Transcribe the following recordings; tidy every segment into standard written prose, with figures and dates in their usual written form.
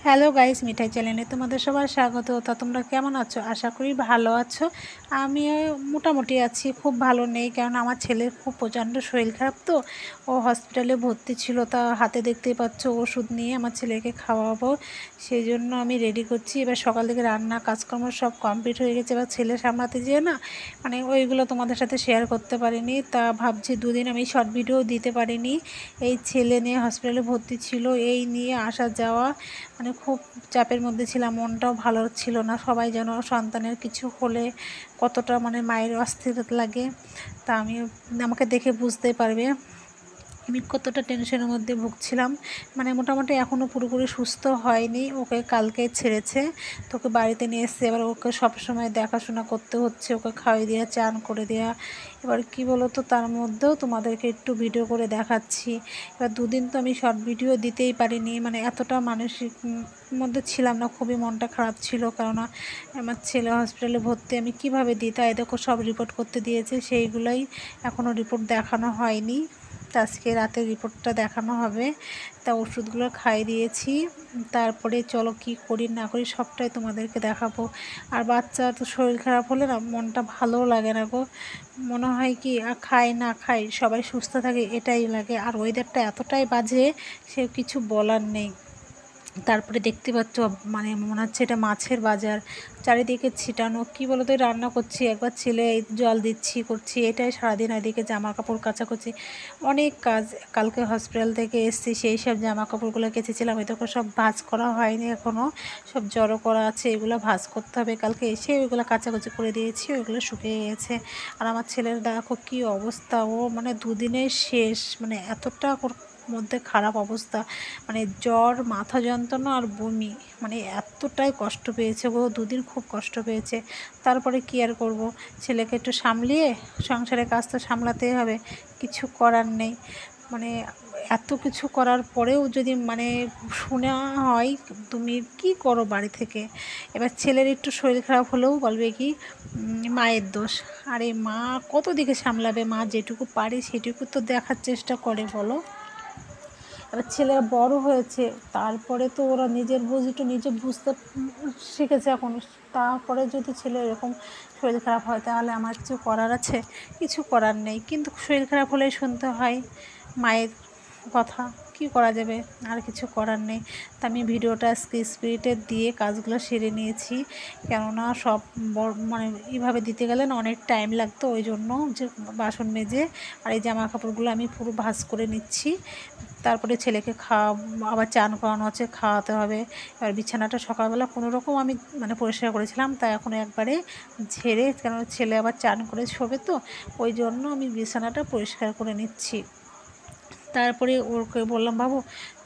Hello guys, মিঠাই চ্যানেলে তোমাদের সবার স্বাগত। তা তোমরা কেমন আছো? আশা করি ভালো আছো। আমিও মোটামুটি আছি, খুব ভালো নেই, কারণ আমার ছেলের খুব প্রচণ্ড শরীর খারাপ। তো ও হসপিটালে ভর্তি ছিল, তা হাতে দেখতেই পাচ্ছ ওষুধ নিয়ে আমার ছেলেকে খাওয়াবো, সেই জন্য আমি রেডি করছি। এবার সকাল থেকে রান্না কাজকর্ম সব কমপ্লিট হয়ে গেছে। এবার ছেলে সামলাতে যেয়ে না ওইগুলো তোমাদের সাথে শেয়ার করতে পারিনি। তা ভাবছি দুদিন আমি শর্ট ভিডিও দিতে পারিনি। এই ছেলে নিয়ে হসপিটালে ভর্তি ছিল, এই নিয়ে আসা যাওয়া, খুব চাপের মধ্যে ছিলাম। মনটাও ভালো ছিল না। সবাই যেন সন্তানের কিছু হলে কতটা মায়ের অস্থির লাগে, তা আমাকে দেখে বুঝতেই পারবে আমি কতটা টেনশনের মধ্যে ভুগছিলাম। মোটামুটি এখনও পুরোপুরি সুস্থ হয়নি। ওকে কালকে ছেড়েছে, তোকে বাড়িতে নিয়ে এসছে। এবার ওকে সবসময় দেখাশোনা করতে হচ্ছে, ওকে খাওয়াই দেওয়া, চান করে দেওয়া। এবার কি বলো তো, তার মধ্যেও তোমাদেরকে একটু ভিডিও করে দেখাচ্ছি। এবার দুদিন তো আমি শর্ট ভিডিও দিতেই পারিনি, এতটা মানসিক মধ্যে ছিলাম না, খুবই মনটা খারাপ ছিল। কেননা আমার ছেলে হসপিটালে ভর্তি, আমি কিভাবে দিই। তাই দেখো সব রিপোর্ট করতে দিয়েছে, সেইগুলোই এখনও রিপোর্ট দেখানো হয়নি। তা আজকে রাতে রিপোর্টটা দেখানো হবে। তা ওষুধগুলো খাইয়ে দিয়েছি, তারপরে চলো কি করি না করি সবটাই তোমাদেরকে দেখাবো। আর বাচ্চা তো শরীর খারাপ হলে না মনটা ভালো লাগে না গো। মনে হয় কি আর খাই না খাই সবাই সুস্থ থাকে, এটাই লাগে। আর ওয়েদারটা এতটাই বাজে, সে কিছু বলার নেই। তারপরে দেখতে পাচ্ছ মনে হচ্ছে এটা মাছের বাজার, চারিদিকে ছিটানো। কি বলো তো, রান্না করছি, একবার ছেলে জল দিচ্ছি করছি, এটাই সারাদিন। এদিকে জামা কাপড় কাচা করছি, অনেক কাজ। কালকে হসপিটাল থেকে এসেছি, সেই সব জামা কাপড়গুলো কেচেছিলাম, এটাকে সব ভাঁজ করা হয়নি এখনও, সব জড়ো করা আছে, এগুলো ভাঁজ করতে হবে। কালকে এসে ওইগুলো কাচাকুচি করে দিয়েছি, ওইগুলো শুকিয়ে গেছে। আর আমার ছেলের দেখো কী অবস্থা, ও দুদিনের শেষ, এতটা মধ্যে খারাপ অবস্থা, জ্বর, মাথা যন্ত্রণা আর বমি, এতটাই কষ্ট পেয়েছে গো। দুদিন খুব কষ্ট পেয়েছে। তারপরে কি আর করব, ছেলেকে একটু সামলিয়ে সংসারের কাজ তো সামলাতেই হবে, কিছু করার নেই। এত কিছু করার পরেও যদি শোনা হয় তুমি কি করো বাড়ি থেকে। এবার ছেলের একটু শরীর খারাপ হলেও বলবে কি মায়ের দোষ। আরে মা কত দিকে সামলাবে, মা যেটুকু পারে সেটুকু তো দেখার চেষ্টা করে বলো। এবার ছেলেরা বড় হয়েছে, তারপরে তো ওরা নিজের বুঝিটা নিজে বুঝতে শিখেছে এখন। তারপরে যদি ছেলে এরকম শরীর খারাপ হয়, তাহলে আমার কিছু করার আছে? কিছু করার নেই। কিন্তু শরীর খারাপ হলেই শুনতে হয় মায়ের কথা, কি করা যাবে, আর কিছু করার নেই। তা আমি ভিডিওটা আজকে স্পিডে দিয়ে কাজগুলো সেরে নিয়েছি, কেননা সব এইভাবে দিতে গেলে না অনেক টাইম লাগতো। ওই জন্য যে বাসন মেজে আর এই জামা কাপড়গুলো আমি পুরো ভাঁজ করে নিচ্ছি। তারপরে ছেলেকে আবার চান করানো আছে, খাওয়াতে হবে। এবার বিছানাটা সকালবেলা কোনোরকম আমি পরিষ্কার করেছিলাম, তা এখন একবারে ঝেড়ে, কেন ছেলে আবার চান করে শোবে, তো ওই জন্য আমি বিছানাটা পরিষ্কার করে নিচ্ছি। তারপরে ওকে বললাম, বাবু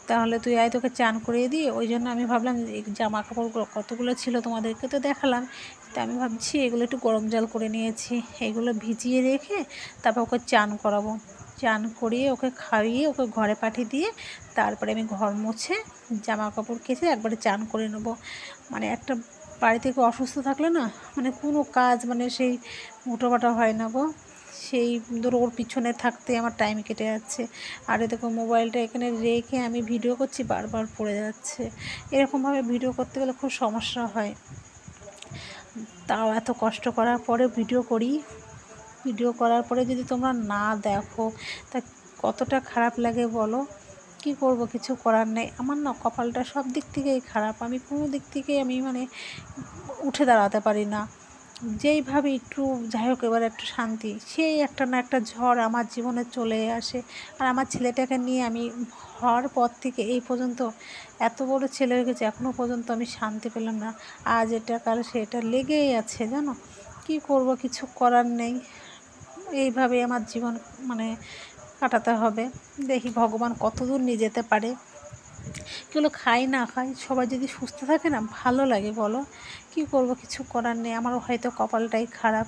তাহলে তুই আয়, তোকে চান করিয়ে দিই। ওই জন্য আমি ভাবলাম এই জামা কাপড়গুলো কতগুলো ছিল তোমাদেরকে তো দেখালাম, তা আমি ভাবছি এগুলো একটু গরম জল করে নিয়েছি, এগুলো ভিজিয়ে রেখে তারপর ওকে চান করাবো। চান করিয়ে ওকে খাইয়ে ওকে ঘরে পাঠিয়ে দিয়ে তারপরে আমি ঘর মুছে জামা কাপড় কেচে একবারে চান করে নেবো। একটা বাড়ি থেকে অসুস্থ থাকলে না কোনো কাজ সেই মোটোবাটা হয় না গো। সেই ধরো ওর পিছনে থাকতে আমার টাইম কেটে যাচ্ছে। আর দেখো মোবাইলটা এখানে রেখে আমি ভিডিও করছি, বারবার পড়ে যাচ্ছে। এরকমভাবে ভিডিও করতে গেলে খুব সমস্যা হয়। তাও এত কষ্ট করার পরে ভিডিও করি, ভিডিও করার পরে যদি তোমরা না দেখো তা কতটা খারাপ লাগে বলো। কি করব, কিছু করার নেই। আমার না কপালটা সব দিক থেকেই খারাপ, আমি কোনো দিক থেকেই আমি উঠে দাঁড়াতে পারি না। যেইভাবে একটু যাই হোক এবার একটু শান্তি, সেই একটা না একটা ঝড় আমার জীবনে চলে আসে। আর আমার ছেলেটাকে নিয়ে আমি হওয়ার পর থেকে এই পর্যন্ত এত বড় ছেলে হয়ে গেছে, এখনও পর্যন্ত আমি শান্তি পেলাম না। আজ এটা কাল সেটা লেগেই আছে জানো। কি করব, কিছু করার নেই। এইভাবে আমার জীবন কাটাতে হবে। দেখি ভগবান কতদূর নিয়ে যেতে পারে। এগুলো খাই না খাই সবাই যদি সুস্থ থাকে না ভালো লাগে বলো। কি করব, কিছু করার নেই। আমারও হয়তো কপালটাই খারাপ,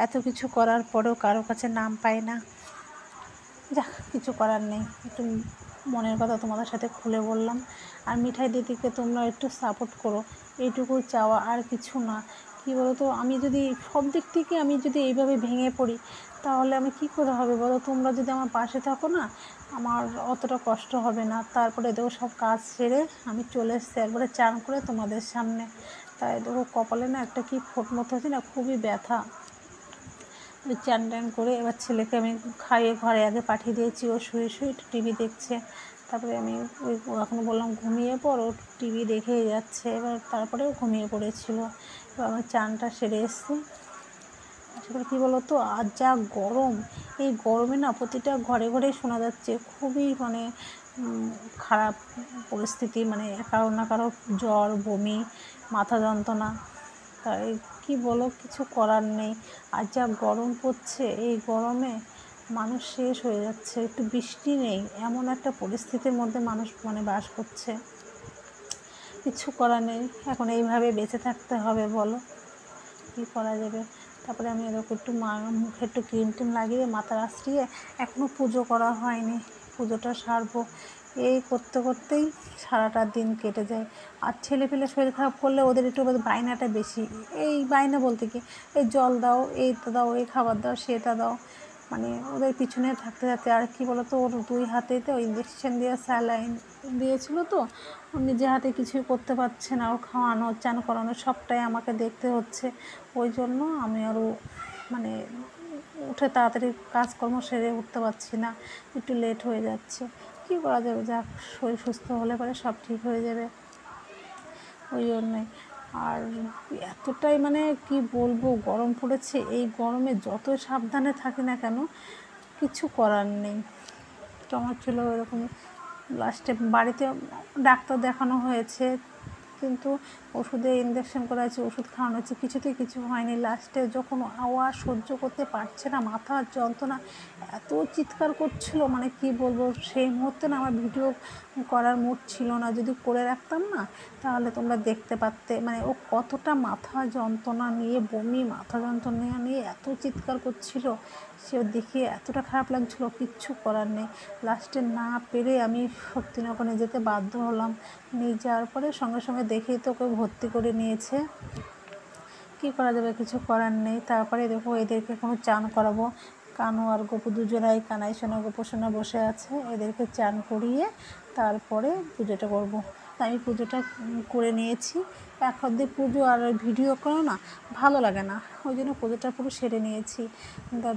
এত কিছু করার পরেও কারো কাছে নাম পাই না। যাক, কিছু করার নেই। একটু মনের কথা তোমাদের সাথে খুলে বললাম। আর মিঠাই দিদিকে তোমরা একটু সাপোর্ট করো, এইটুকু চাওয়া, আর কিছু না। কী বলো তো, আমি যদি সব দিক থেকে আমি যদি এইভাবে ভেঙে পড়ি তাহলে আমি কী করে হবে বলো? তোমরা যদি আমার পাশে থাকো না, আমার অতটা কষ্ট হবে না। তারপরে দেখো সব কাজ সেরে আমি চলে এসেছি একবারে চান করে তোমাদের সামনে। তাই দেখো কপালে না একটা কি ফোট মতো হচ্ছে না, খুবই ব্যথা। চান টান করে এবার ছেলেকে আমি খাইয়ে ঘরে আগে পাঠিয়ে দিয়েছি, ও শুয়ে শুয়ে টিভি দেখছে। তারপরে আমি ওই এখনও বললাম ঘুমিয়ে পড়, ও টিভি দেখেই যাচ্ছে। এবার তারপরেও ঘুমিয়ে পড়েছিল। এবার আমার চানটা সেরে এসেছি। আসলে কী বলো তো, আর যা গরম, এই গরমে না প্রতিটা ঘরে ঘরেই শোনা যাচ্ছে খুবই মানে খারাপ পরিস্থিতি, মানে কারো না কারো জ্বর, বমি, মাথা যন্ত্রণা। তাই কি বলো, কিছু করার নেই। আর যা গরম পড়ছে, এই গরমে মানুষ শেষ হয়ে যাচ্ছে। একটু বৃষ্টি নেই, এমন একটা পরিস্থিতির মধ্যে মানুষ মানে বাস করছে। কিছু করার নেই, এখন এইভাবে বেঁচে থাকতে হবে, বলো কী করা যাবে। তারপরে আমি এরকম একটু মুখে একটু ক্রিম টিম লাগিয়ে মাথা আঁচড়িয়ে, এখনও পুজো করা হয়নি, পুজোটা সারবো। এই করতে করতেই সারাটা দিন কেটে যায়। আর ছেলে পেলে শরীর খারাপ করলে ওদের একটু বায়নাটা বেশি। এই বায়না বলতে কি, এই জল দাও, এইটা দাও, এই খাবার দাও, সেটা দাও, মানে ওদের পিছনে থাকতে থাকতে। আর কি বলো তো, ওর 2 হাতেতে ওই ইঞ্জেকশন দিয়ে স্যালাইন দিয়েছিলো তো, ও নিজে হাতে কিছুই করতে পারছে না। ওর খাওয়ানো, চান করানো সবটাই আমাকে দেখতে হচ্ছে। ওই জন্য আমি আরও মানে উঠে তাড়াতাড়ি কাজকর্ম সেরে উঠতে পারছি না, একটু লেট হয়ে যাচ্ছে। কী করা যাবে, যাক, শরীর সুস্থ হলে পরে সব ঠিক হয়ে যাবে। ওই জন্যে আর এতটাই মানে কি বলবো, গরম পড়েছে। এই গরমে যতই সাবধানে থাকি না কেন, কিছু করার নেই। তো আমার ছিল এরকম, লাস্টে বাড়িতে ডাক্তার দেখানো হয়েছে, কিন্তু ওষুধে ইঞ্জেকশন করা আছে, ওষুধ খাওয়ানো হচ্ছে, কিছুতেই কিছু হয়নি। লাস্টে যখন আওয়াজ সহ্য করতে পারছে না, মাথার যন্ত্রণা এত চিৎকার করছিল, মানে কি বলবো, সেই মুহূর্তে না আমার ভিডিও করার মুড ছিল না। যদি করে রাখতাম না তাহলে তোমরা দেখতে পারতে, মানে ও কতটা মাথা যন্ত্রণা নিয়ে, বমি, মাথা যন্ত্রণা নিয়ে এত চিৎকার করছিল, সে দেখে এতটা খারাপ লাগছিল, কিচ্ছু করার নেই। লাস্টে না পেরে আমি শক্তিনগরে যেতে বাধ্য হলাম। নিয়ে যাওয়ার পরে সঙ্গে সঙ্গে দেখেই তো ওকে ভর্তি করে নিয়েছে। কী করা যাবে, কিছু করার নেই। তারপরে দেখো এদেরকে কোনো চান করাবো। কানু আর গপু দুজনাই, কানাই সোনা গোপু সোনা বসে আছে, এদেরকে চান করিয়ে তারপরে পুজোটা করব। তাই আমি পুজোটা করে নিয়েছি। এখন দিয়ে পুজো আর ভিডিও করো না ভালো লাগে না, ওই জন্য পুজোটা পুরো সেরে নিয়েছি।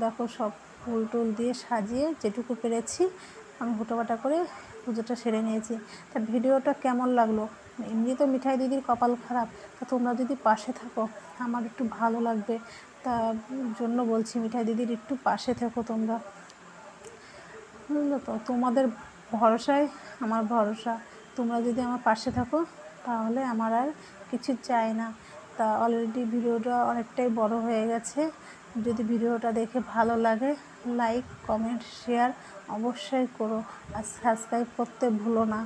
দেখো সব ফুল টুল দিয়ে সাজিয়ে যেটুকু পেরেছি আমি হুটোপাটা করে পুজোটা সেরে নিয়েছি। তা ভিডিওটা কেমন লাগলো? এমনি তো মিঠাই দিদির কপাল খারাপ, তা তোমরা যদি পাশে থাকো আমার একটু ভালো লাগবে। তার জন্য বলছি, মিঠাই দিদির একটু পাশে থেকো তোমরা, বুঝলো তো? তোমাদের ভরসায় আমার ভরসা। তোমরা যদি আমার পাশে থাকো তাহলে আমার আর কিছু চাই না। তা অলরেডি ভিডিওটা অনেকটাই বড় হয়ে গেছে। যদি ভিডিওটা দেখে ভালো লাগে, লাইক, কমেন্ট, শেয়ার অবশ্যই করো, আর সাবস্ক্রাইব করতে ভুলো না।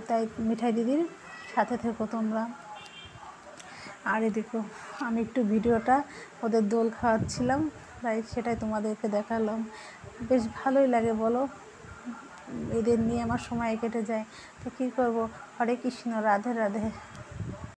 তাই মিঠাই দিদির সাথে থেকো তোমরা। আর এদিকে আমি একটু ভিডিওটা ওদের দোল খাওয়াচ্ছিলাম, তাই সেটাই তোমাদেরকে দেখালাম। বেশ ভালোই লাগে বলো, এদের নিয়ে আমার সময় কেটে যায়। তো কী করবো, হরে কৃষ্ণ, রাধে রাধে।